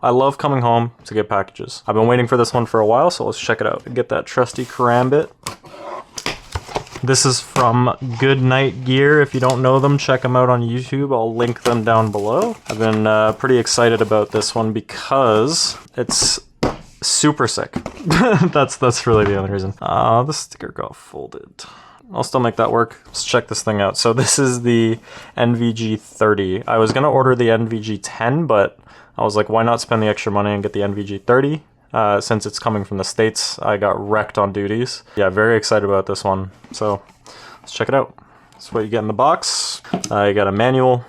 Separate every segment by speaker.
Speaker 1: I love coming home to get packages. I've been waiting for this one for a while, so let's check it out. Get that trusty karambit. This is from Good Night Gear. If you don't know them, check them out on YouTube. I'll link them down below. I've been pretty excited about this one because it's super sick. That's really the only reason. The sticker got folded. I'll still make that work. Let's check this thing out. So this is the NVG30. I was gonna order the NVG10, but I was like, why not spend the extra money and get the NVG30? Since it's coming from the States, I got wrecked on duties. Yeah, very excited about this one. So let's check it out. That's what you get in the box. You got a manual.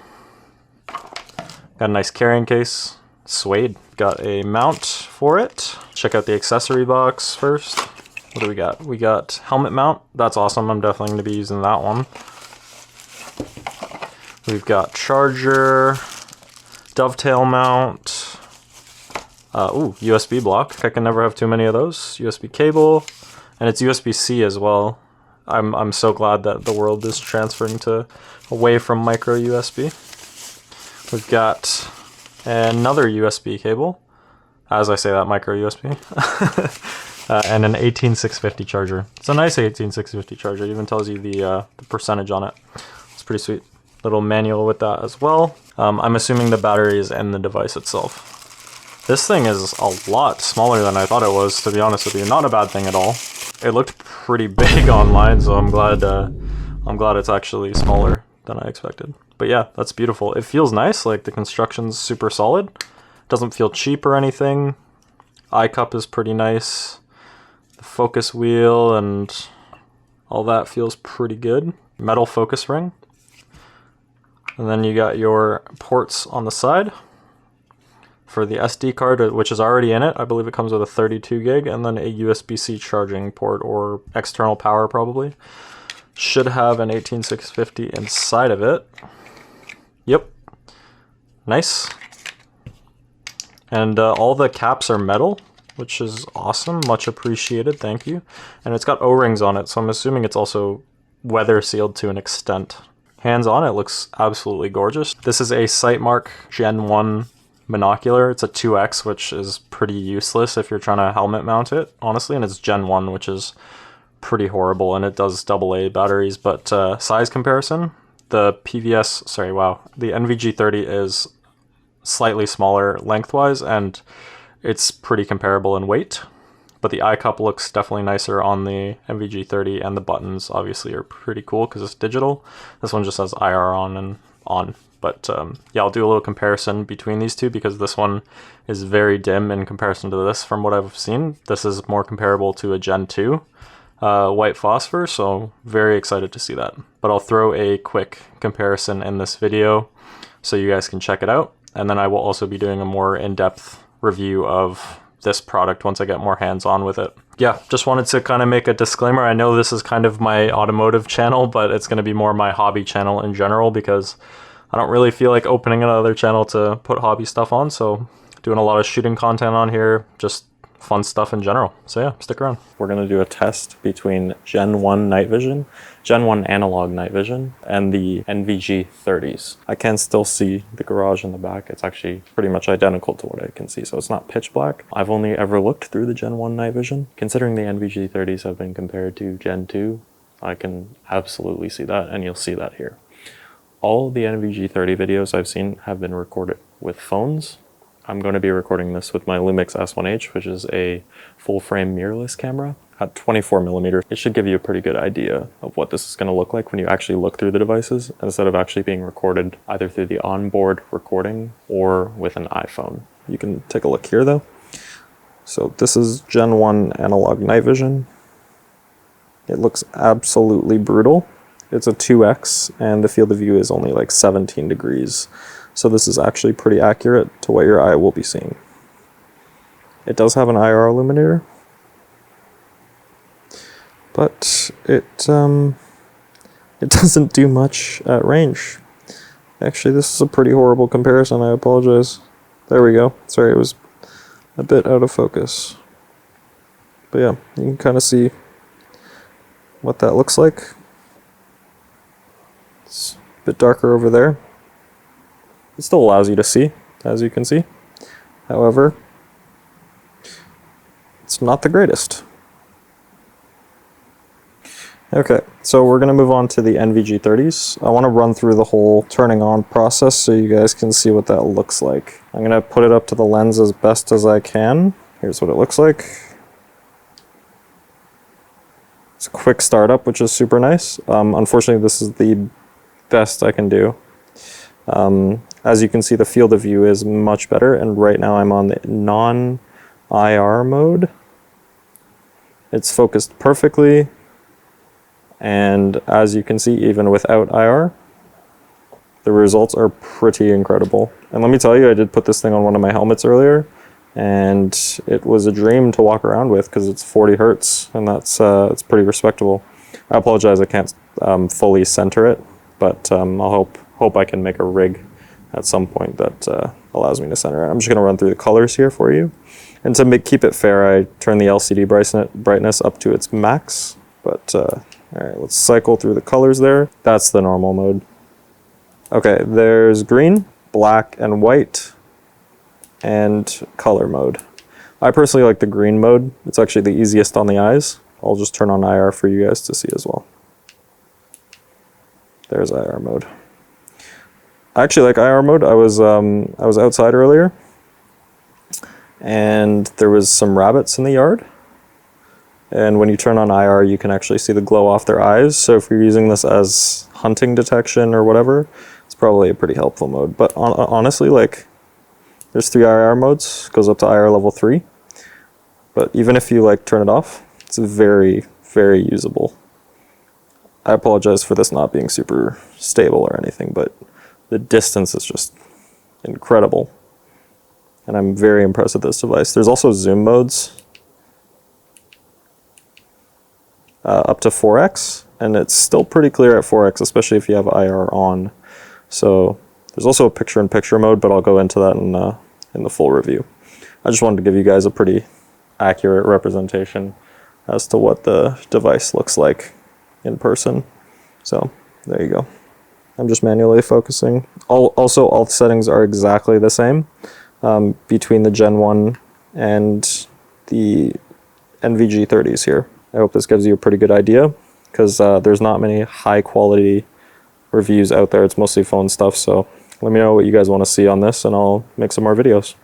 Speaker 1: Got a nice carrying case. Suede. Got a mount for it. Check out the accessory box first. What do we got? We got helmet mount. That's awesome. I'm definitely going to be using that one. We've got charger, dovetail mount. Ooh, USB block. I can never have too many of those. USB cable, and it's USB-C as well. I'm so glad that the world is transferring away from micro USB. We've got another USB cable. As I say that, micro USB. And an 18650 charger. It's a nice 18650 charger. It even tells you the percentage on it. It's pretty sweet. Little manual with that as well. I'm assuming the battery is in the device itself. This thing is a lot smaller than I thought it was, to be honest with you. Not a bad thing at all. It looked pretty big online, so I'm glad it's actually smaller than I expected. But yeah, that's beautiful. It feels nice, like the construction's super solid. Doesn't feel cheap or anything. Eye cup is pretty nice. The focus wheel and all that feels pretty good. Metal focus ring. And then you got your ports on the side for the SD card, which is already in it. I believe it comes with a 32 gig and then a USB-C charging port or external power probably. Should have an 18650 inside of it. Yep. Nice. And all the caps are metal, which is awesome. Much appreciated. Thank you. And it's got O-rings on it, so I'm assuming it's also weather sealed to an extent. Hands on, it looks absolutely gorgeous. This is a Sightmark Gen 1 monocular. It's a 2X, which is pretty useless if you're trying to helmet mount it, honestly, and it's Gen 1, which is pretty horrible, and it does AA batteries, but size comparison, the the NVG30 is slightly smaller lengthwise, and it's pretty comparable in weight, but the eye cup looks definitely nicer on the NVG30, and the buttons obviously are pretty cool because it's digital. This one just has IR on and on. But yeah, I'll do a little comparison between these two because this one is very dim in comparison to this from what I've seen. This is more comparable to a Gen 2 white phosphor, so very excited to see that. But I'll throw a quick comparison in this video so you guys can check it out. And then I will also be doing a more in-depth review of this product once I get more hands-on with it. Yeah, just wanted to kind of make a disclaimer. I know this is kind of my automotive channel, but it's going to be more my hobby channel in general because I don't really feel like opening another channel to put hobby stuff on, so doing a lot of shooting content on here, just fun stuff in general. So yeah, stick around. We're going to do a test between Gen 1 night vision, Gen 1 analog night vision, and the NVG30s. I can still see the garage in the back. It's actually pretty much identical to what I can see, so it's not pitch black. I've only ever looked through the Gen 1 night vision. Considering the NVG30s have been compared to Gen 2, I can absolutely see that, and you'll see that here. All the NVG30 videos I've seen have been recorded with phones. I'm going to be recording this with my Lumix S1H, which is a full-frame mirrorless camera at 24mm. It should give you a pretty good idea of what this is going to look like when you actually look through the devices, instead of actually being recorded either through the onboard recording or with an iPhone. You can take a look here though. So this is Gen 1 analog night vision. It looks absolutely brutal. It's a 2X and the field of view is only like 17 degrees. So this is actually pretty accurate to what your eye will be seeing. It does have an IR illuminator, but it doesn't do much at range. Actually, this is a pretty horrible comparison. I apologize. There we go. Sorry, it was a bit out of focus. But yeah, you can kind of see what that looks like. It's a bit darker over there. It still allows you to see, as you can see. However, it's not the greatest. Okay, so we're going to move on to the NVG30s. I want to run through the whole turning on process so you guys can see what that looks like. I'm going to put it up to the lens as best as I can. Here's what it looks like. It's a quick startup, which is super nice. Unfortunately, this is the best I can do. As you can see, the field of view is much better, and right now I'm on the non-IR mode. It's focused perfectly. And as you can see, even without IR, the results are pretty incredible. And let me tell you, I did put this thing on one of my helmets earlier, and it was a dream to walk around with because it's 40 hertz, and that's it's pretty respectable. I apologize, I can't fully center it, but I'll hope I can make a rig at some point that allows me to center it. I'm just going to run through the colors here for you. And to keep it fair, I turn the LCD brightness up to its max, but alright, let's cycle through the colors there. That's the normal mode. Okay, there's green, black, and white, and color mode. I personally like the green mode. It's actually the easiest on the eyes. I'll just turn on IR for you guys to see as well. There's IR mode. I actually like IR mode. I was outside earlier, and there was some rabbits in the yard. And when you turn on IR, you can actually see the glow off their eyes. So if you're using this as hunting detection or whatever, it's probably a pretty helpful mode. But honestly, like, there's 3 IR modes, goes up to IR level 3. But even if you like turn it off, it's very, very usable. I apologize for this not being super stable or anything, but the distance is just incredible. And I'm very impressed with this device. There's also zoom modes. Up to 4x, and it's still pretty clear at 4x, especially if you have IR on. So there's also a picture-in-picture mode, but I'll go into that in the full review. I just wanted to give you guys a pretty accurate representation as to what the device looks like in person. So there you go. I'm just manually focusing. Also, all the settings are exactly the same between the Gen 1 and the NVG30s here. I hope this gives you a pretty good idea, because there's not many high quality reviews out there. It's mostly phone stuff, so let me know what you guys want to see on this and I'll make some more videos.